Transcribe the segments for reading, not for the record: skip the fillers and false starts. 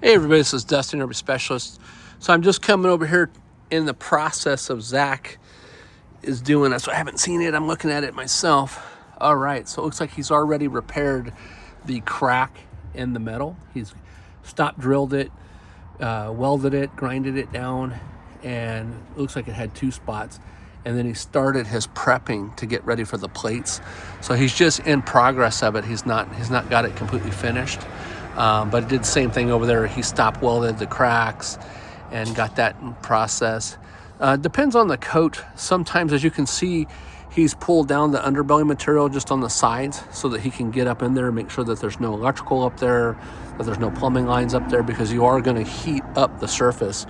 Hey everybody, this is Dustin, Urban Specialist. So I'm just coming over here in the process of Zach is doing it. So I haven't seen it, I'm looking at it myself. All right, so it looks like he's already repaired the crack in the metal. He's stop drilled it, welded it, grinded it down, and it looks like it had 2 spots. And then he started his prepping to get ready for the plates. So he's just in progress of it. He's not got it completely finished. But it did the same thing over there. He stop welded the cracks and got that in process. Depends on the coat. Sometimes, as you can see, he's pulled down the underbelly material just on the sides so that he can get up in there and make sure that there's no electrical up there, that there's no plumbing lines up there, because you are going to heat up the surface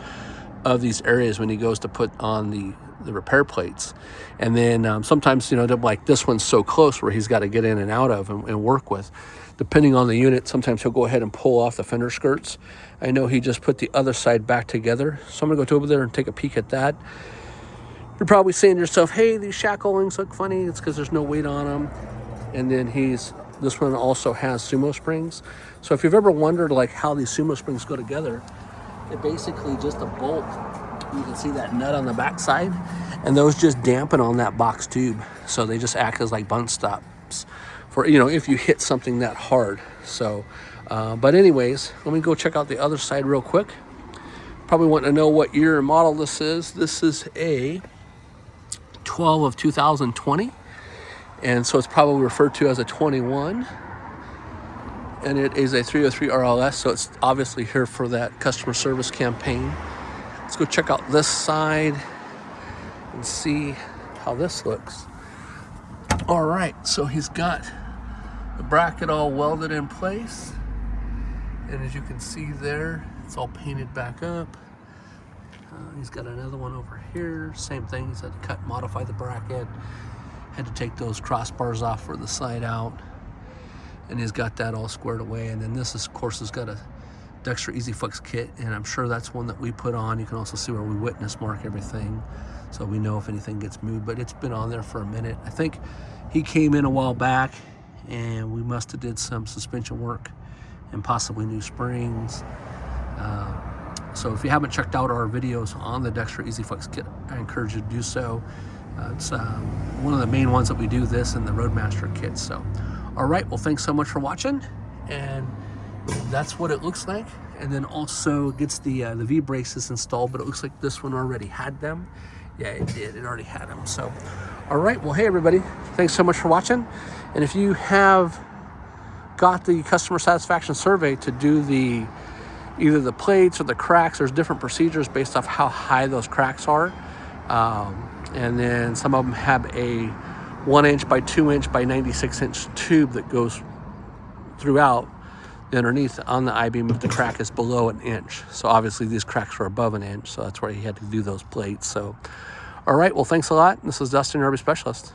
of these areas when he goes to put on the repair plates. And then sometimes, like this one's so close where he's got to get in and out of and work with. Depending on the unit, sometimes he'll go ahead and pull off the fender skirts. I know he just put the other side back together, so I'm gonna go over there and take a peek at that. You're probably saying to yourself, hey, these shacklings look funny. It's because there's no weight on them. And then this one also has sumo springs. So if you've ever wondered like how these sumo springs go together, they're basically just a bolt. You can see that nut on the back side, and those just dampen on that box tube. So they just act as like bunt stops for, if you hit something that hard. So, but anyways, let me go check out the other side real quick. Probably want to know what year and model this is. This is a 12 of 2020. And so it's probably referred to as a 21. And it is a 303 RLS. So it's obviously here for that customer service campaign. Let's go check out this side and see how this looks. All right, so he's got the bracket all welded in place. And as you can see there, it's all painted back up. He's got another one over here. Same thing, he's had to cut and modify the bracket. Had to take those crossbars off for the side out. And he's got that all squared away. And then this, of course, has got a Dexter Easy Flex kit, and I'm sure that's one that we put on. You can also see where we witness mark everything, so we know if anything gets moved, but it's been on there for a minute. I think he came in a while back, and we must have did some suspension work and possibly new springs. So if you haven't checked out our videos on the Dexter Easy Flex kit, I encourage you to do so. It's one of the main ones that we do, this and the Roadmaster kit. So, all right, well, thanks so much for watching, and that's what it looks like. And then also gets the V braces installed, but it looks like this one already had them. Yeah, it did. It already had them. So, all right. Well, hey, everybody. Thanks so much for watching. And if you have got the customer satisfaction survey to do either the plates or the cracks, there's different procedures based off how high those cracks are. And then some of them have a 1" by 2" by 96" tube that goes throughout. Underneath on the I-beam, if the crack is below 1 inch. So obviously these cracks were above 1 inch, so that's why he had to do those plates. So, all right, well, thanks a lot. This is Dustin, Urban Specialist.